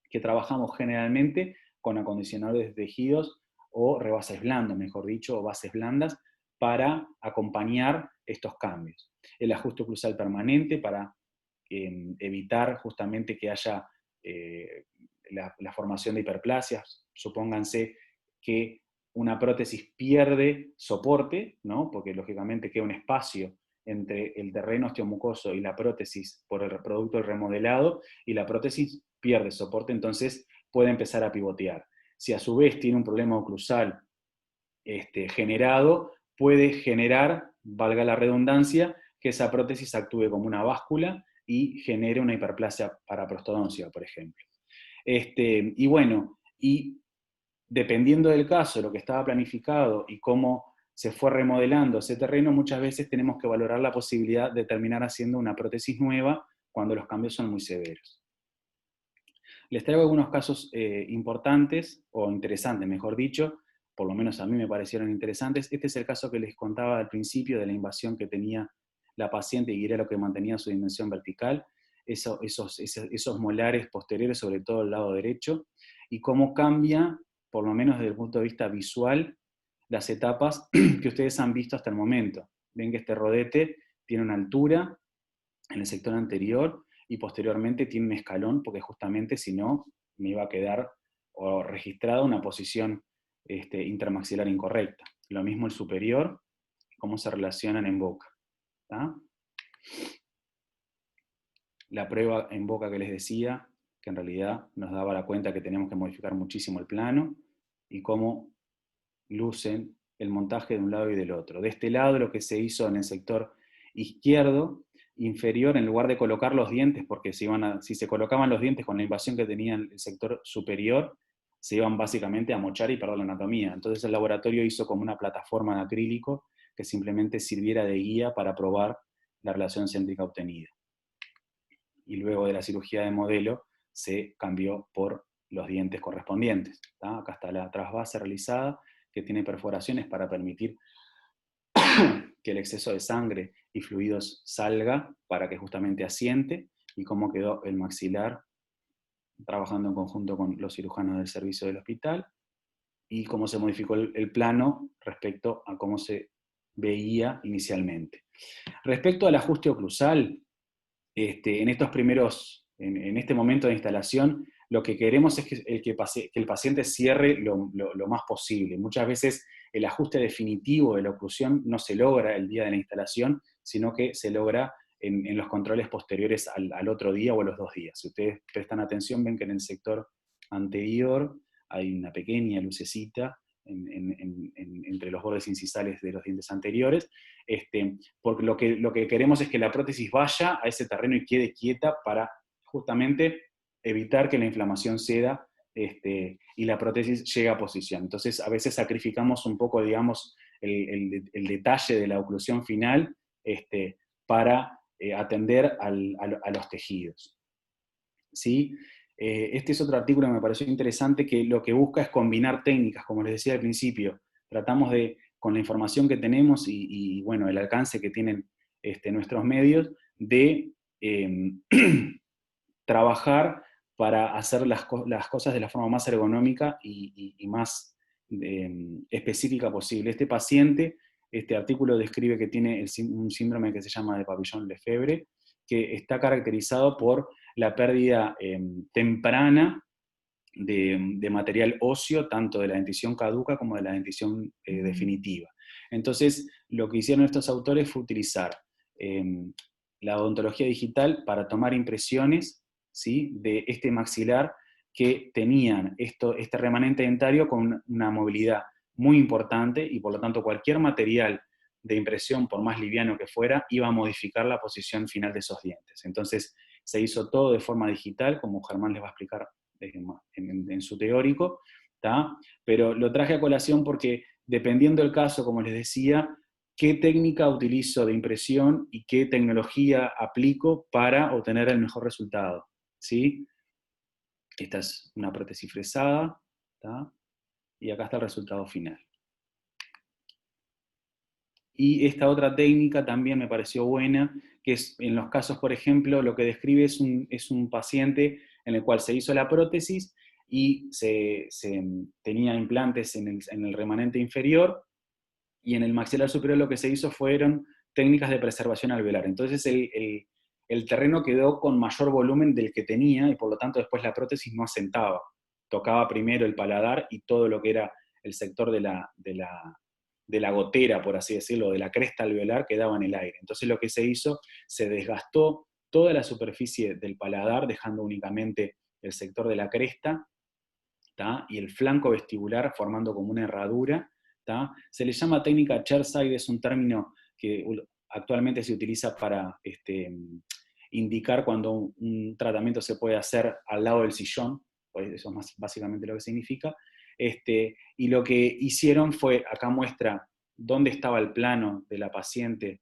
que trabajamos generalmente con acondicionadores de tejidos o rebases blandos, mejor dicho, o bases blandas, para acompañar estos cambios. El ajuste oclusal permanente para evitar justamente que haya la formación de hiperplasias. Supónganse que una prótesis pierde soporte, ¿no? Porque lógicamente queda un espacio entre el terreno osteomucoso y la prótesis por el producto del remodelado, y la prótesis pierde soporte, entonces puede empezar a pivotear. Si a su vez tiene un problema oclusal generado, puede generar, valga la redundancia, que esa prótesis actúe como una báscula y genere una hiperplasia paraprostodoncia, por ejemplo. Y bueno, y dependiendo del caso, lo que estaba planificado y cómo se fue remodelando ese terreno, muchas veces tenemos que valorar la posibilidad de terminar haciendo una prótesis nueva cuando los cambios son muy severos. Les traigo algunos casos importantes, o interesantes, mejor dicho, por lo menos a mí me parecieron interesantes. Este es el caso que les contaba al principio de la invasión que tenía la paciente y era lo que mantenía su dimensión vertical, esos molares posteriores, sobre todo el lado derecho, y cómo cambia, por lo menos desde el punto de vista visual, las etapas que ustedes han visto hasta el momento. Ven que este rodete tiene una altura en el sector anterior y posteriormente tiene un escalón, porque justamente si no me iba a quedar o registrada una posición intramaxilar incorrecta. Lo mismo el superior, cómo se relacionan en boca. ¿Tá? La prueba en boca que les decía, que en realidad nos daba la cuenta que teníamos que modificar muchísimo el plano, y cómo lucen el montaje de un lado y del otro. De este lado lo que se hizo en el sector izquierdo, inferior, en lugar de colocar los dientes, porque si se colocaban los dientes con la invasión que tenía el sector superior, se iban básicamente a mochar y perder la anatomía. Entonces el laboratorio hizo como una plataforma de acrílico que simplemente sirviera de guía para probar la relación céntrica obtenida. Y luego de la cirugía de modelo se cambió por los dientes correspondientes. ¿Tá? Acá está la trasvase realizada, que tiene perforaciones para permitir que el exceso de sangre y fluidos salga para que justamente asiente, y cómo quedó el maxilar trabajando en conjunto con los cirujanos del servicio del hospital, y cómo se modificó el plano respecto a cómo se veía inicialmente. Respecto al ajuste oclusal, en este momento de instalación, lo que queremos es que el paciente cierre lo más posible. Muchas veces el ajuste definitivo de la oclusión no se logra el día de la instalación, sino que se logra en los controles posteriores al otro día o a los 2 días. Si ustedes prestan atención, ven que en el sector anterior hay una pequeña lucecita entre los bordes incisales de los dientes anteriores, porque lo que queremos es que la prótesis vaya a ese terreno y quede quieta para justamente evitar que la inflamación ceda y la prótesis llegue a posición. Entonces a veces sacrificamos un poco, digamos, el detalle de la oclusión final para atender a los tejidos. ¿Sí? Este es otro artículo que me pareció interesante, que lo que busca es combinar técnicas, como les decía al principio. Tratamos de, con la información que tenemos y bueno, el alcance que tienen nuestros medios, de trabajar para hacer las cosas de la forma más ergonómica y más específica posible. Este paciente, este artículo describe que tiene un síndrome que se llama de Papillon-Lefebvre, que está caracterizado por la pérdida temprana de material óseo, tanto de la dentición caduca como de la dentición definitiva. Entonces, lo que hicieron estos autores fue utilizar la odontología digital para tomar impresiones, ¿sí?, de este maxilar que tenían este remanente dentario con una movilidad muy importante, y por lo tanto cualquier material de impresión, por más liviano que fuera, iba a modificar la posición final de esos dientes. Entonces se hizo todo de forma digital, como Germán les va a explicar en su teórico, ¿tá? Pero lo traje a colación porque, dependiendo del caso, como les decía, qué técnica utilizo de impresión y qué tecnología aplico para obtener el mejor resultado, ¿sí? Esta es una prótesis fresada, ¿tá? Y acá está el resultado final. Y esta otra técnica también me pareció buena, que es en los casos, por ejemplo, lo que describe es un paciente en el cual se hizo la prótesis y se tenía implantes en el remanente inferior, y en el maxilar superior lo que se hizo fueron técnicas de preservación alveolar. Entonces el terreno quedó con mayor volumen del que tenía, y por lo tanto después la prótesis no asentaba. Tocaba primero el paladar y todo lo que era el sector de la gotera, por así decirlo, de la cresta alveolar, quedaba en el aire. Entonces lo que se hizo, se desgastó toda la superficie del paladar, dejando únicamente el sector de la cresta, ¿tá?, y el flanco vestibular formando como una herradura, ¿tá? Se le llama técnica chairside, es un término que actualmente se utiliza para indicar cuando un tratamiento se puede hacer al lado del sillón, pues eso es básicamente lo que significa. Y lo que hicieron fue, acá muestra dónde estaba el plano de la paciente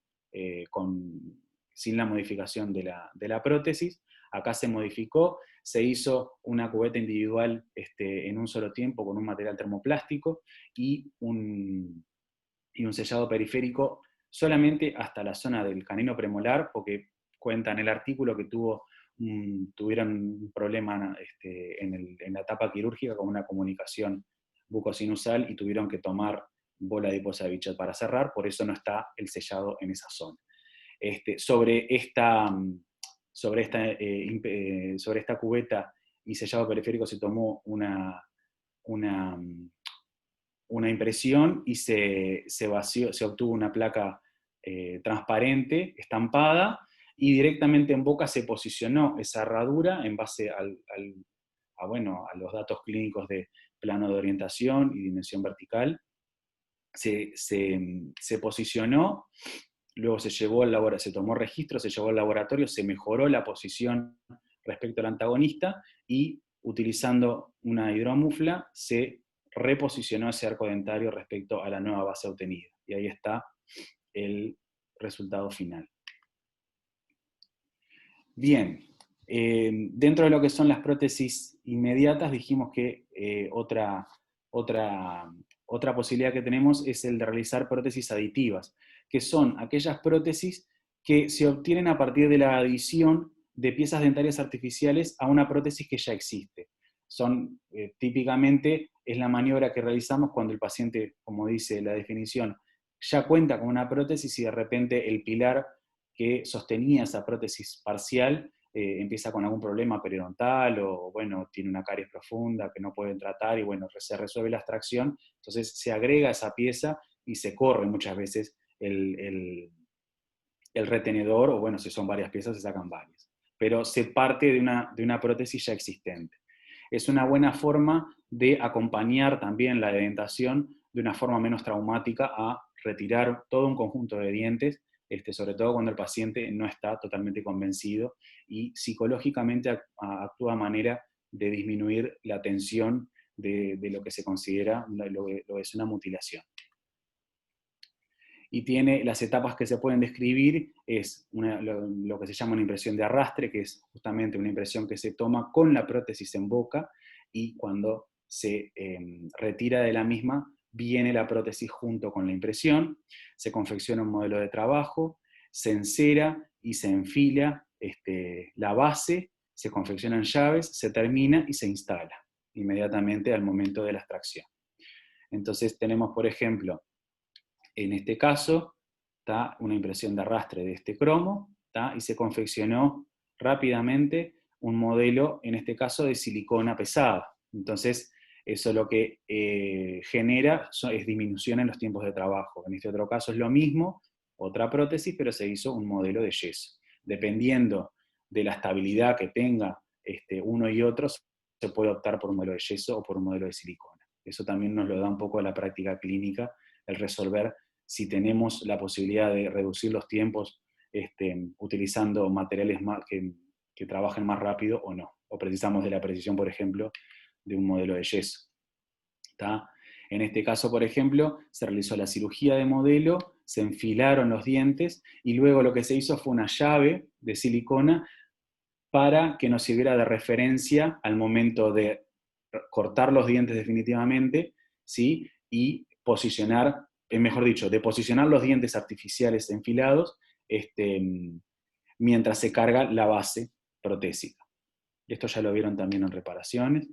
sin la modificación de la prótesis. Acá se modificó, se hizo una cubeta individual en un solo tiempo con un material termoplástico y un sellado periférico solamente hasta la zona del canino premolar, porque cuenta en el artículo que tuvieron un problema en la etapa quirúrgica con una comunicación bucosinusal y tuvieron que tomar bola adiposa de Bichet para cerrar, por eso no está el sellado en esa zona. Sobre esta cubeta y sellado periférico se tomó una impresión y se vació, se obtuvo una placa transparente, estampada, y directamente en boca se posicionó esa herradura en base a los datos clínicos de plano de orientación y dimensión vertical. Se posicionó, luego se tomó registro, se llevó al laboratorio, se mejoró la posición respecto al antagonista y utilizando una hidromufla se reposicionó ese arco dentario respecto a la nueva base obtenida. Y ahí está el resultado final. Bien, dentro de lo que son las prótesis inmediatas, dijimos que otra posibilidad que tenemos es el de realizar prótesis aditivas, que son aquellas prótesis que se obtienen a partir de la adición de piezas dentarias artificiales a una prótesis que ya existe. Típicamente es la maniobra que realizamos cuando el paciente, como dice la definición, ya cuenta con una prótesis y de repente el pilar que sostenía esa prótesis parcial empieza con algún problema periodontal o bueno, tiene una caries profunda que no pueden tratar y bueno, se resuelve la extracción, entonces se agrega esa pieza y se corre muchas veces el retenedor, o bueno, si son varias piezas se sacan varias, pero se parte de una prótesis ya existente. Es una buena forma de acompañar también la dentación de una forma menos traumática a retirar todo un conjunto de dientes, sobre todo cuando el paciente no está totalmente convencido y psicológicamente actúa de manera de disminuir la tensión de lo que se considera lo que es una mutilación. Y tiene las etapas que se pueden describir, es lo que se llama una impresión de arrastre, que es justamente una impresión que se toma con la prótesis en boca, y cuando se retira de la misma, viene la prótesis junto con la impresión, se confecciona un modelo de trabajo, se encera y se enfila la base, se confeccionan llaves, se termina y se instala inmediatamente al momento de la extracción. Entonces tenemos, por ejemplo, en este caso, está una impresión de arrastre de este cromo, y se confeccionó rápidamente un modelo, en este caso, de silicona pesada. Entonces, eso lo que genera es disminución en los tiempos de trabajo. En este otro caso es lo mismo, otra prótesis, pero se hizo un modelo de yeso. Dependiendo de la estabilidad que tenga uno y otro, se puede optar por un modelo de yeso o por un modelo de silicona. Eso también nos lo da un poco la práctica clínica, el resolver si tenemos la posibilidad de reducir los tiempos utilizando materiales que trabajen más rápido o no. O precisamos de la precisión, por ejemplo, de un modelo de yeso. ¿Está? En este caso, por ejemplo, se realizó la cirugía de modelo, se enfilaron los dientes y luego lo que se hizo fue una llave de silicona para que nos sirviera de referencia al momento de cortar los dientes definitivamente, ¿sí? Y posicionar, mejor dicho, de posicionar los dientes artificiales enfilados mientras se carga la base protésica. Esto ya lo vieron también en reparaciones.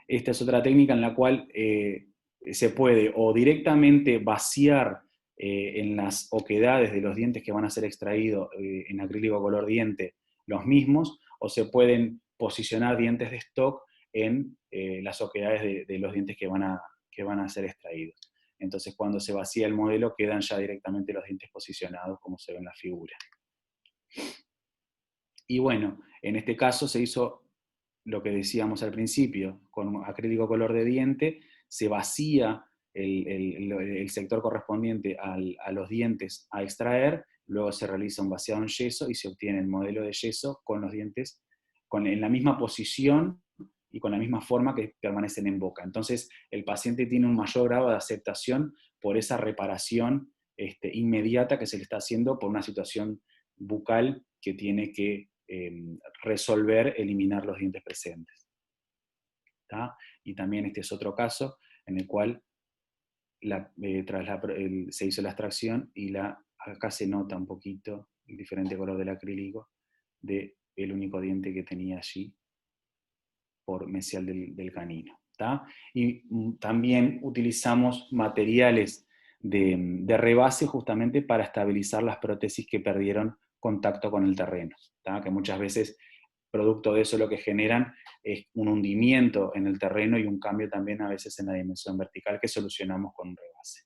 Esta es otra técnica en la cual se puede o directamente vaciar en las oquedades de los dientes que van a ser extraídos en acrílico color diente los mismos, o se pueden posicionar dientes de stock en las oquedades de los dientes que van a ser extraídos. Entonces cuando se vacía el modelo quedan ya directamente los dientes posicionados como se ve en la figura. Y bueno, en este caso se hizo lo que decíamos al principio, con acrílico color de diente, se vacía el sector correspondiente a los dientes a extraer, luego se realiza un vaciado en yeso y se obtiene el modelo de yeso con los dientes en la misma posición y con la misma forma que permanecen en boca. Entonces el paciente tiene un mayor grado de aceptación por esa reparación inmediata que se le está haciendo por una situación bucal que tiene que resolver, eliminar los dientes presentes. ¿Tá? Y también este es otro caso en el cual se hizo la extracción y acá se nota un poquito el diferente color del acrílico del único diente que tenía allí por mesial del canino. ¿Tá? Y también utilizamos materiales de rebase justamente para estabilizar las prótesis que perdieron contacto con el terreno, ¿tá? Que muchas veces, producto de eso, lo que generan es un hundimiento en el terreno y un cambio también a veces en la dimensión vertical que solucionamos con un rebase.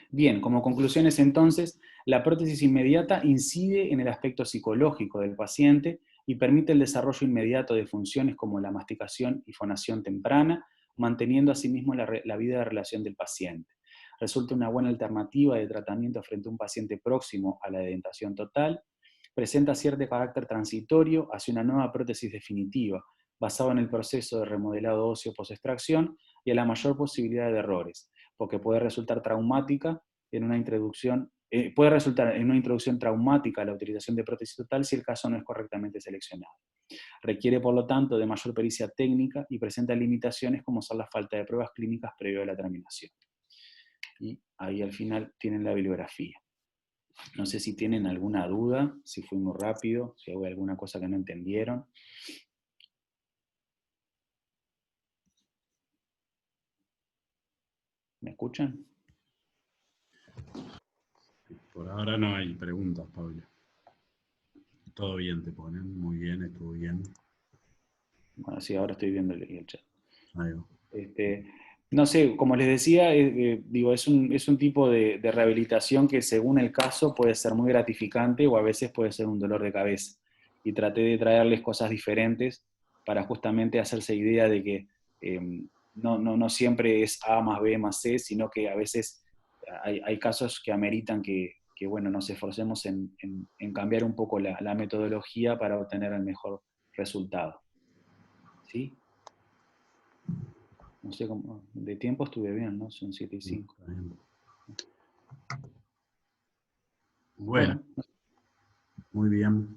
Bien, como conclusiones entonces, La prótesis inmediata incide en el aspecto psicológico del paciente y permite el desarrollo inmediato de funciones como la masticación y fonación temprana, manteniendo asimismo la vida de relación del paciente. Resulta una buena alternativa de tratamiento frente a un paciente próximo a la dentación total. Presenta cierto carácter transitorio hacia una nueva prótesis definitiva, basado en el proceso de remodelado óseo post-extracción y a la mayor posibilidad de errores, porque puede resultar traumática en una introducción, puede resultar en una introducción traumática a la utilización de prótesis total si el caso no es correctamente seleccionado. Requiere, por lo tanto, de mayor pericia técnica y presenta limitaciones como son la falta de pruebas clínicas previo a la terminación. Y ahí al final tienen la bibliografía. No sé si tienen alguna duda, si fui muy rápido, si hubo alguna cosa que no entendieron. ¿Me escuchan? Por ahora no hay preguntas, Pablo. Todo bien te ponen, muy bien, estuvo bien. Bueno, sí, ahora estoy viendo el chat. Ahí va. No sé, como les decía, digo, es un tipo de rehabilitación que según el caso puede ser muy gratificante o a veces puede ser un dolor de cabeza. Y traté de traerles cosas diferentes para justamente hacerse idea de que no siempre es A más B más C, sino que a veces hay casos que ameritan que bueno, nos esforcemos en cambiar un poco la metodología para obtener el mejor resultado. ¿Sí? No sé cómo, de tiempo estuve bien, ¿no? Son 7 y 5. Bueno, muy bien.